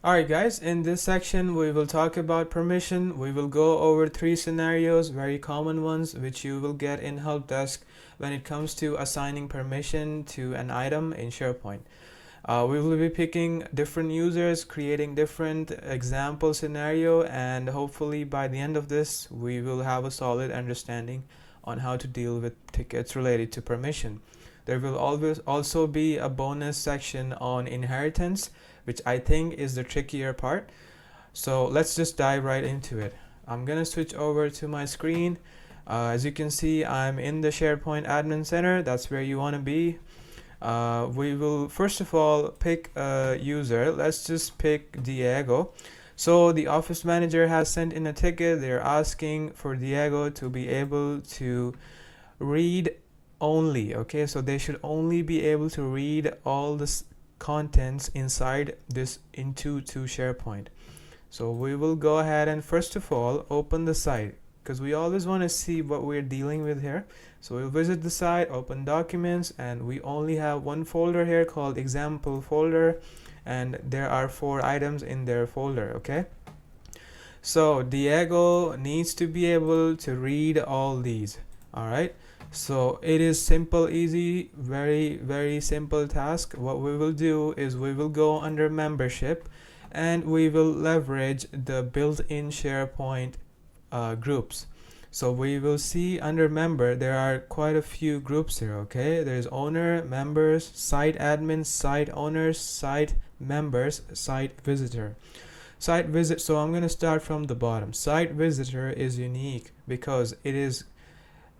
Alright guys, in this section we will talk about permission. We will go over 3 scenarios, very common ones, which you will get in Helpdesk when it comes to assigning permission to an item in SharePoint. We will be picking different users, creating different example scenario, and hopefully by the end of this we will have a solid understanding on how to deal with tickets related to permission. There will always also be a bonus section on inheritance, which I think is the trickier part. So let's just dive right into it. I'm gonna switch over to my screen. As you can see, I'm in the SharePoint Admin Center. That's where you want to be. We will first of all pick a user. Let's just pick Diego. So the office manager has sent in a ticket. They're asking for Diego to be able to read only. Okay, so they should only be able to read all the contents inside this into SharePoint. So we will go ahead and first of all open the site, because we always want to see what we're dealing with here. So we'll visit the site, open documents, and we only have one folder here called example folder, and there are 4 items in their folder. Okay, so Diego needs to be able to read all these. All right, so it is simple, easy, very simple task. What we will do is we will go under membership and we will leverage the built-in SharePoint groups. So we will see under member there are quite a few groups here. Okay, there's owner, members, site admin, site owners, site members, site visitor. Site visit, so I'm going to start from the bottom. Site visitor is unique because it is,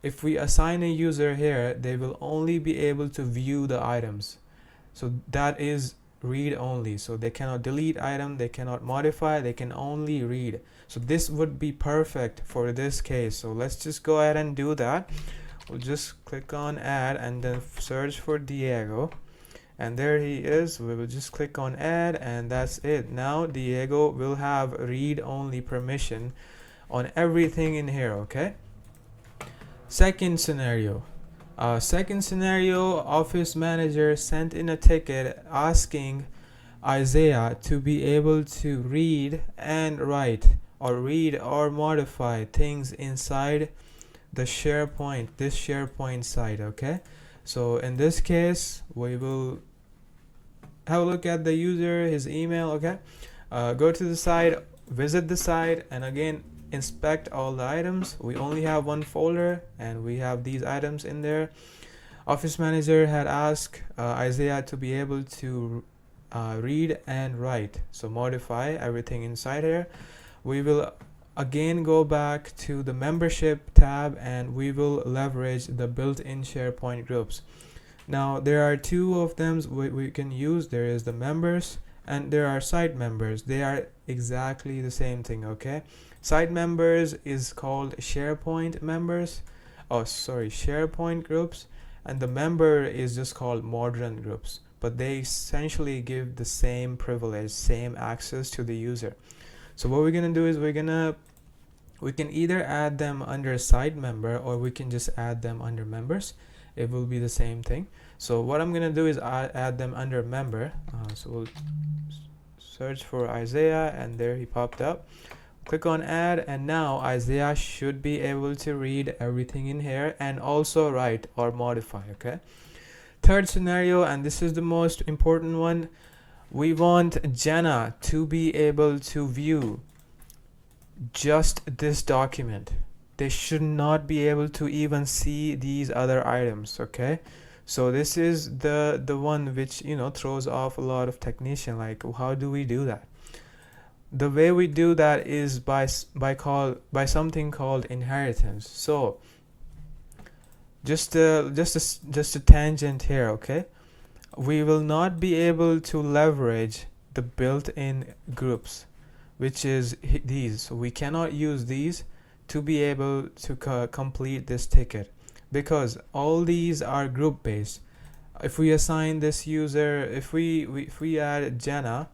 if we assign a user here, they will only be able to view the items. So that is read only. So they cannot delete item, they cannot modify, they can only read. So this would be perfect for this case. So let's just go ahead and do that. We'll just click on add and then search for Diego. And there he is. We will just click on add and that's it. Now Diego will have read only permission on everything in here. Okay. Second scenario. Office manager sent in a ticket asking Isaiah to be able to read and write or read or modify things inside the SharePoint, this SharePoint site. Okay, so in this case we will have a look at the user, his email. Okay, go to the site, visit the site, and again inspect all the items. We only have one folder and we have these items in there. Office manager had asked Isaiah to be able to read and write, so modify everything inside here. We will again go back to the membership tab and we will leverage the built-in SharePoint groups. Now there are 2 of them we can use. There is the members and there are site members. They are exactly the same thing. Okay, site members is called SharePoint members, SharePoint groups, and the member is just called modern groups, but they essentially give the same privilege, same access to the user. So what we're gonna do is we can either add them under site member or we can just add them under members. It will be the same thing. So what I'm gonna do is add them under member. So we'll search for Isaiah and there he popped up. Click on add and now Isaiah should be able to read everything in here and also write or modify. Okay, third scenario, and this is the most important one. We want Jenna to be able to view just this document. They should not be able to even see these other items. Okay, so this is the one which throws off a lot of technician, like how do we do that? The way we do that is by something called inheritance. So just a tangent here. Okay, we will not be able to leverage the built-in groups, which is these. So we cannot use these to be able to complete this ticket because all these are group based. If we assign this user, if we add Jenna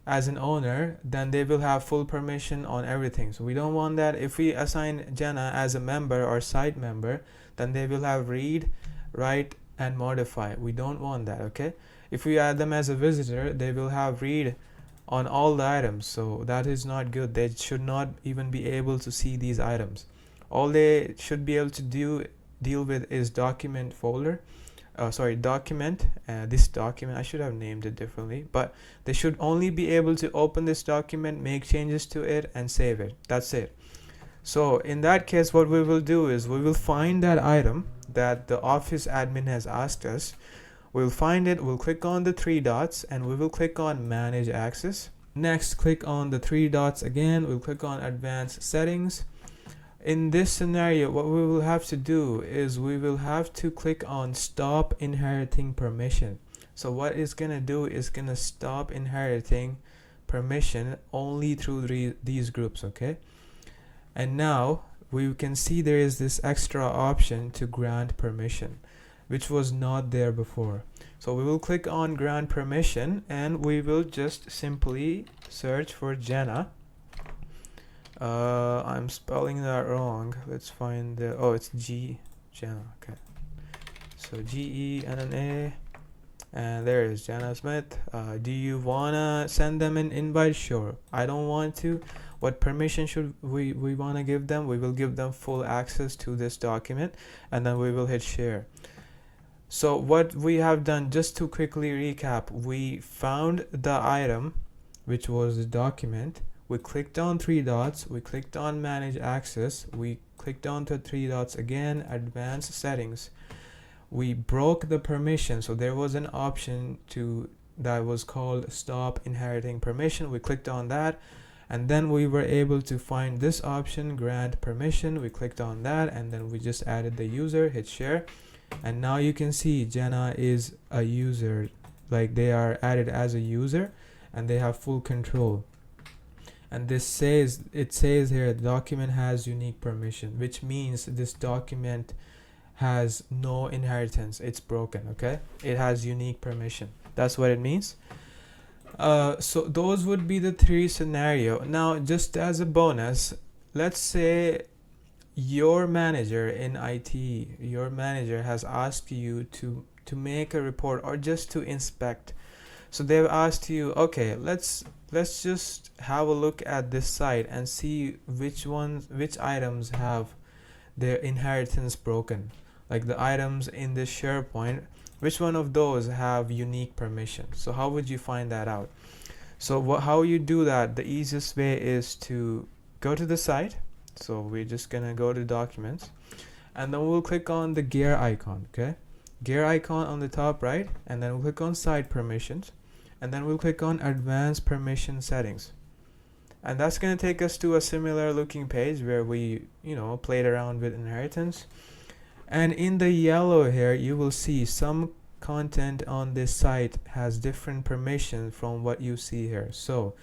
as an owner, then they will have full permission on everything. So we don't want that. If we assign Jenna as a member or site member, then they will have read, write, and modify. We don't want that. Okay, if we add them as a visitor, they will have read, on all the items, so that is not good. They should not even be able to see these items. All they should be able to deal with is document folder, document. This document, I should have named it differently, but they should only be able to open this document, make changes to it, and save it. That's it. So in that case, what we will do is we will find that item that the office admin has asked us. We'll find it, we'll click on the three dots, and we will click on manage access. Next, click on the three dots again, we'll click on advanced settings. In this scenario, what we will have to do is we will have to click on stop inheriting permission. So what it's gonna do is gonna stop inheriting permission only through these groups, okay? And now we can see there is this extra option to grant permission, which was not there before. So we will click on grant permission, and we will just simply search for Jenna. I'm spelling that wrong. Let's find the, oh, it's Jenna, okay. So Genna, and there is Jenna Smith. Do you wanna send them an invite? Sure. I don't want to. What permission should we wanna give them? We will give them full access to this document, and then we will hit share. So what we have done, just to quickly recap, we found the item, which was the document. We clicked on three dots, we clicked on manage access, we clicked on the three dots again, advanced settings. We broke the permission, so there was an option that was called stop inheriting permission. We clicked on that, and then we were able to find this option, grant permission. We clicked on that, and then we just added the user, hit share, and now you can see Jenna is a user, like they are added as a user and they have full control. And it says here the document has unique permission, which means this document has no inheritance. It's broken, okay? It has unique permission. That's what it means. So those would be the three scenario. Now, just as a bonus, let's say your manager in IT, your manager has asked you to make a report or just to inspect. So they've asked you, okay, let's just have a look at this site and see which items have their inheritance broken. Like the items in this SharePoint, which one of those have unique permission? So how would you find that out? So how you do that, the easiest way is to go to the site. So we're just gonna go to documents, and then we'll click on the gear icon, okay? Gear icon on the top right, and then we'll click on site permissions, and then we'll click on advanced permission settings. And that's gonna take us to a similar looking page where we, played around with inheritance. And in the yellow here, you will see some content on this site has different permissions from what you see here. So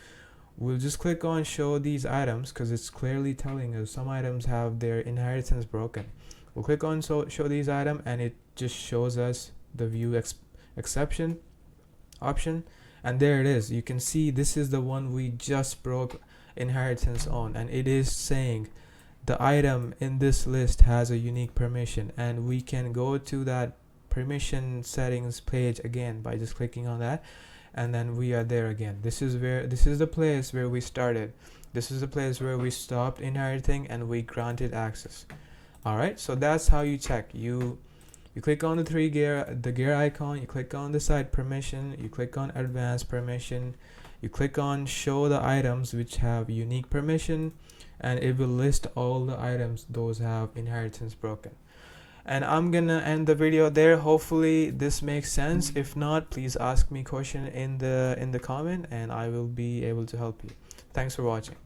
we'll just click on show these items because it's clearly telling us some items have their inheritance broken. We'll click on show these items, and it just shows us the view exception option, and there it is. You can see this is the one we just broke inheritance on, and it is saying the item in this list has a unique permission, and we can go to that permission settings page again by just clicking on that, and then we are there again. This is the place where we started. This is the place where we stopped inheriting and we granted access. All right, so that's how you check. You click on the gear icon, you click on the site permission, you click on advanced permission, you click on show the items which have unique permission, and it will list all the items those have inheritance broken. And I'm gonna end the video there. Hopefully this makes sense. If not, please ask me question in the comment, and I will be able to help you. Thanks for watching.